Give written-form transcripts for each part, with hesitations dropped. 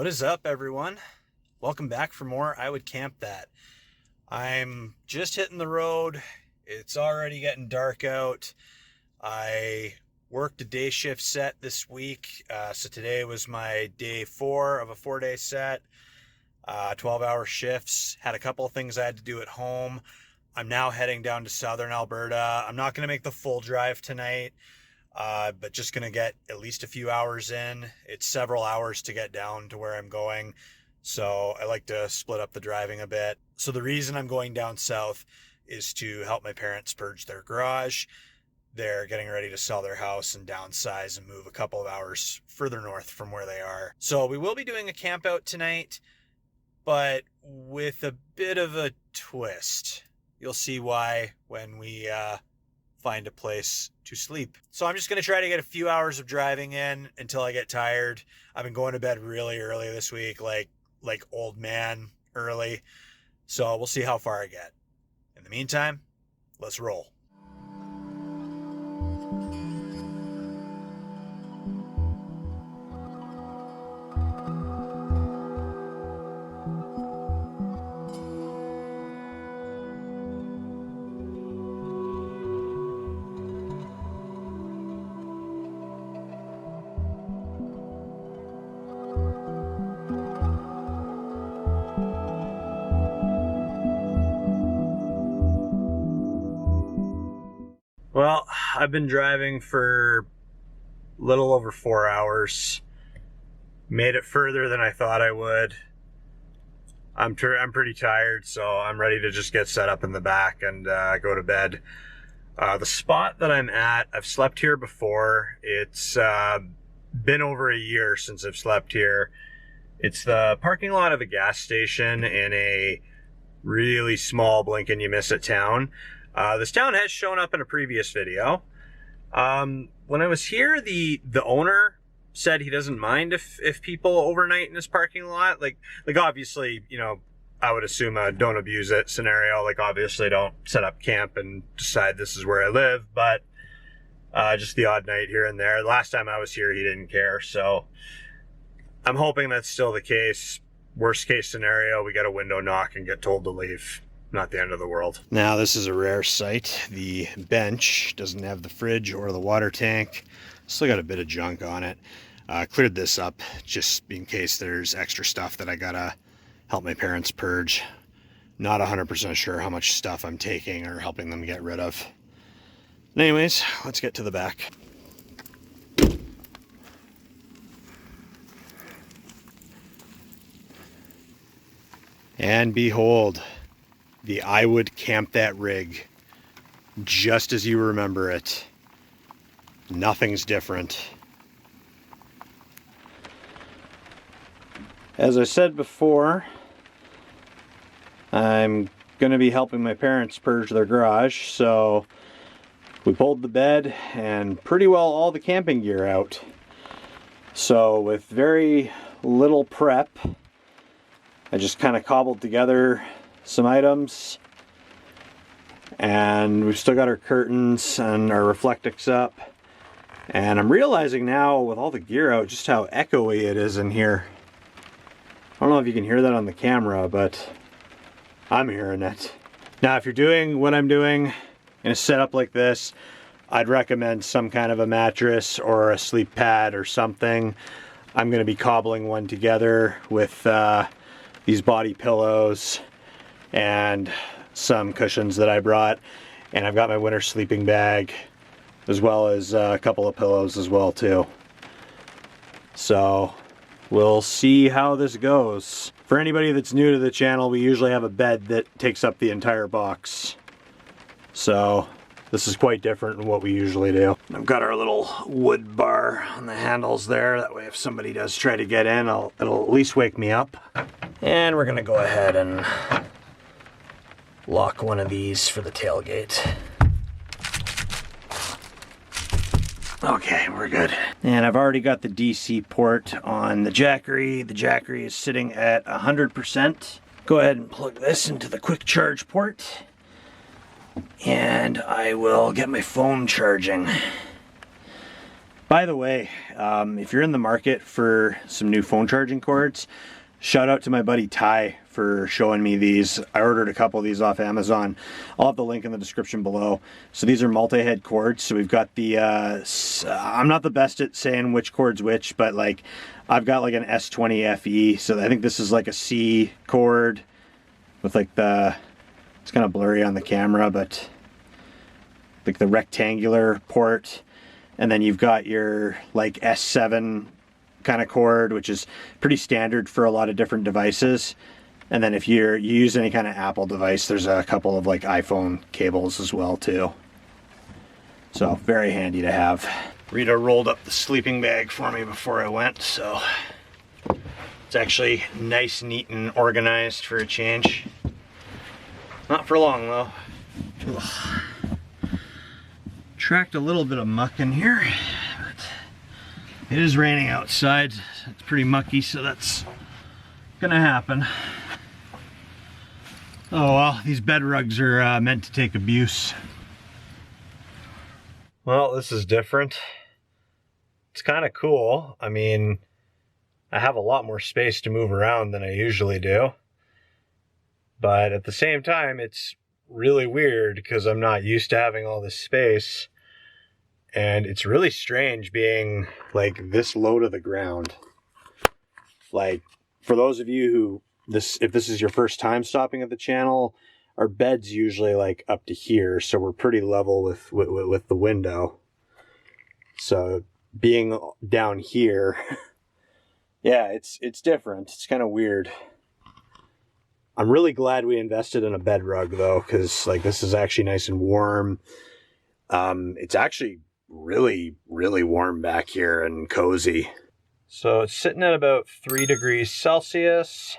What is up, everyone? Welcome back for more I Would Camp That. I'm just hitting the road. It's already getting dark out. I worked a day shift set this week, so today was my day 4 of a 4-day set, 12-hour shifts. Had a couple of things I had to do at home. I'm now heading down to southern Alberta. I'm not going to make the full drive tonight. But just going to get at least a few hours in. It's several hours to get down to where I'm going, so I like to split up the driving a bit. So the reason I'm going down south is to help my parents purge their garage. They're getting ready to sell their house and downsize and move a couple of hours further north from where they are. So we will be doing a camp out tonight, but with a bit of a twist. You'll see why when we find a place to sleep. So I'm just going to try to get a few hours of driving in until I get tired. I've been going to bed really early this week, like old man early. So we'll see how far I get. In the meantime, let's roll. Well, I've been driving for a little over 4 hours. Made it further than I thought I would. I'm pretty tired, so I'm ready to just get set up in the back and go to bed. The spot that I'm at, I've slept here before. It's been over a year since I've slept here. It's the parking lot of a gas station in a really small blink-and-you-miss-it town. This town has shown up in a previous video. When I was here, the owner said he doesn't mind if people overnight in his parking lot. Like obviously, you know, I would assume a don't abuse it scenario. Like obviously don't set up camp and decide this is where I live, but just the odd night here and there. Last time I was here, he didn't care. So I'm hoping that's still the case. Worst case scenario, we get a window knock and get told to leave. Not the end of the world. Now this is a rare sight. The bench doesn't have the fridge or the water tank. Still got a bit of junk on it. Cleared this up just in case there's extra stuff that I gotta help my parents purge. Not 100% sure how much stuff I'm taking or helping them get rid of. Anyways, let's get to the back. And behold, the Iwouldcampthat rig, just as you remember it. Nothing's different. As I said before, I'm going to be helping my parents purge their garage, so we pulled the bed and pretty well all the camping gear out. So with very little prep, I just kind of cobbled together some items, and we've still got our curtains and our reflectix up, and I'm realizing now with all the gear out just how echoey it is in here. I don't know if you can hear that on the camera, but I'm hearing it. Now if you're doing what I'm doing in a setup like this, I'd recommend some kind of a mattress or a sleep pad or something. I'm going to be cobbling one together with these body pillows and some cushions that I brought, and I've got my winter sleeping bag as well as a couple of pillows as well too. So we'll see how this goes. For anybody that's new to the channel, we usually have a bed that takes up the entire box, so this is quite different than what we usually do. I've got our little wood bar on the handles there, that way if somebody does try to get in, it'll at least wake me up. And we're gonna go ahead and lock one of these for the tailgate. Okay, we're good. And I've already got the DC port on the Jackery. The Jackery is sitting at 100%. Go ahead and plug this into the quick charge port, and I will get my phone charging. By the way, if you're in the market for some new phone charging cords, shout out to my buddy Ty for showing me these. I ordered a couple of these off Amazon. I'll have the link in the description below. So these are multi-head cords. So we've got the, I'm not the best at saying which cord's which, but like I've got like an S20 FE. So I think this is like a C cord with like the, it's kind of blurry on the camera, but like the rectangular port. And then you've got your like S7 kind of cord, which is pretty standard for a lot of different devices. And then if you use any kind of Apple device, there's a couple of like iPhone cables as well too. So very handy to have. Rita rolled up the sleeping bag for me before I went, so it's actually nice, neat, and organized for a change. Not for long though. Ugh. Tracked a little bit of muck in here, but it is raining outside. It's pretty mucky, so that's gonna happen. Oh well, these bed rugs are meant to take abuse. Well, this is different. It's kind of cool. I mean, I have a lot more space to move around than I usually do. But at the same time, it's really weird because I'm not used to having all this space. And it's really strange being like this low to the ground. Like, for those of you who, if this is your first time stopping at the channel, our bed's usually like up to here, so we're pretty level with the window. So being down here, yeah, it's different. It's kind of weird. I'm really glad we invested in a bed rug though, because like this is actually nice and warm. It's actually really warm back here and cozy. So it's sitting at about 3 degrees Celsius,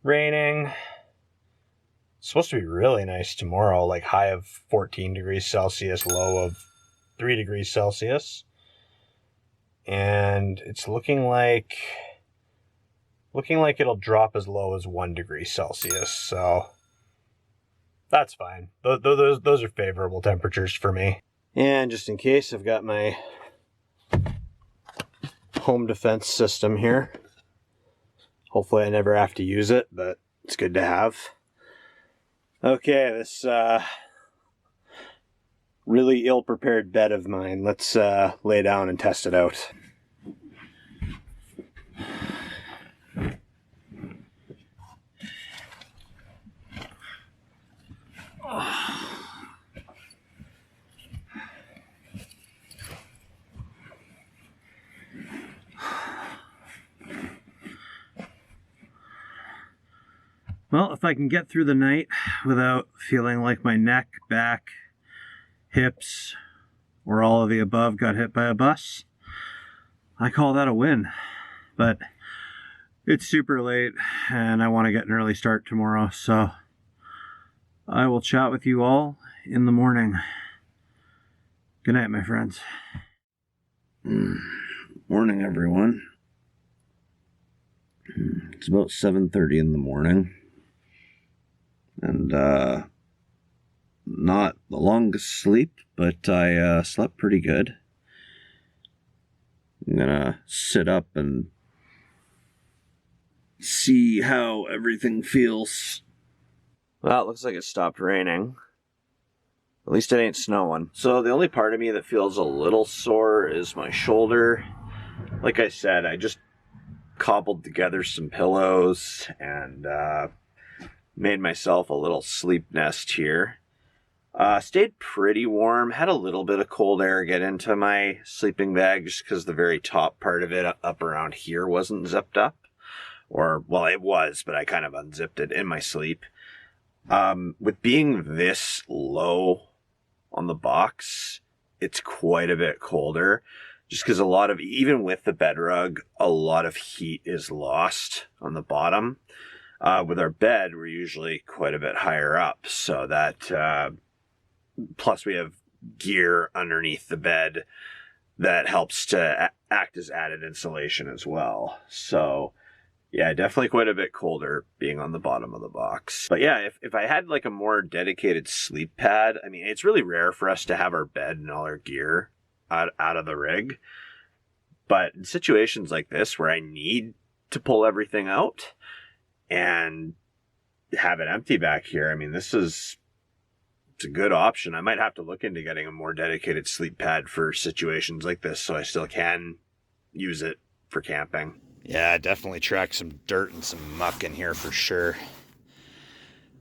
raining. It's supposed to be really nice tomorrow, like high of 14 degrees Celsius, low of 3 degrees Celsius. And it's looking like it'll drop as low as 1 degree Celsius, so that's fine. Those are favorable temperatures for me. And just in case, I've got my home defense system here. Hopefully I never have to use it, but it's good to have. Okay, this really ill-prepared bed of mine. Let's lay down and test it out. Well, if I can get through the night without feeling like my neck, back, hips, or all of the above got hit by a bus, I call that a win. But it's super late and I want to get an early start tomorrow, so I will chat with you all in the morning. Good night, my friends. Morning, everyone. It's about 7:30 in the morning. And not the longest sleep, but I slept pretty good. I'm gonna sit up and see how everything feels. Well, it looks like it stopped raining. At least it ain't snowing. So the only part of me that feels a little sore is my shoulder. Like I said, I just cobbled together some pillows and made myself a little sleep nest here. Stayed pretty warm. Had a little bit of cold air get into my sleeping bag just because the very top part of it up around here wasn't zipped up. Or, well, it was, but I kind of unzipped it in my sleep. With being this low on the box, it's quite a bit colder. Just because a lot of, even with the bed rug, a lot of heat is lost on the bottom. With our bed, we're usually quite a bit higher up, so that, plus we have gear underneath the bed that helps to act as added insulation as well. So, yeah, definitely quite a bit colder being on the bottom of the box. But yeah, if I had like a more dedicated sleep pad, I mean, it's really rare for us to have our bed and all our gear out of the rig. But in situations like this where I need to pull everything out and have it empty back here, I mean, it's a good option. I might have to look into getting a more dedicated sleep pad for situations like this so I still can use it for camping. Yeah, definitely track some dirt and some muck in here for sure.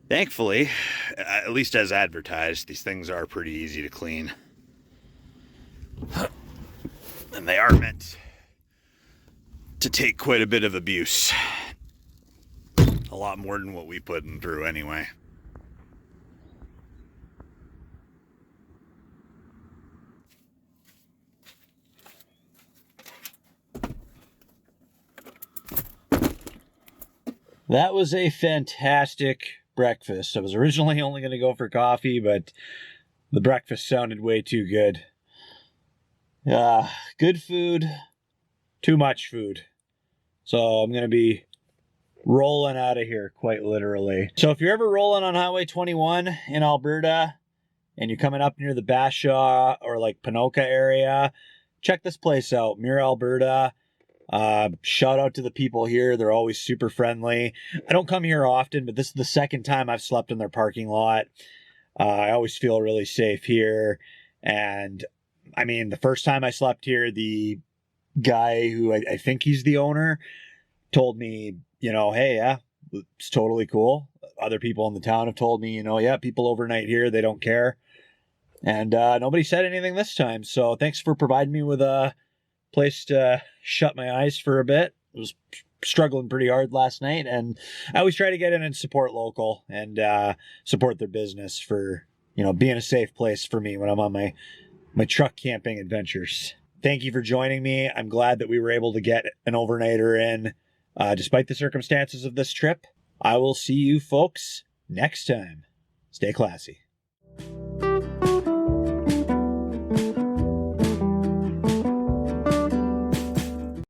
Thankfully, at least as advertised, these things are pretty easy to clean. And they are meant to take quite a bit of abuse. A lot more than what we put them through anyway. That was a fantastic breakfast. I was originally only going to go for coffee, but the breakfast sounded way too good. Good food, too much food. So I'm going to be rolling out of here, quite literally. So if you're ever rolling on Highway 21 in Alberta and you're coming up near the Bashaw or like Ponoka area, check this place out, Mirroralberta. Shout out to the people here. They're always super friendly. I don't come here often, but this is the second time I've slept in their parking lot. I always feel really safe here. And I mean, the first time I slept here, the guy who I think he's the owner told me, you know, hey, yeah, it's totally cool. Other people in the town have told me, you know, yeah, people overnight here, they don't care. And nobody said anything this time. So thanks for providing me with a place to shut my eyes for a bit. I was struggling pretty hard last night, and I always try to get in and support local and support their business for, you know, being a safe place for me when I'm on my truck camping adventures. Thank you for joining me. I'm glad that we were able to get an overnighter in despite the circumstances of this trip. I will see you folks next time. Stay classy.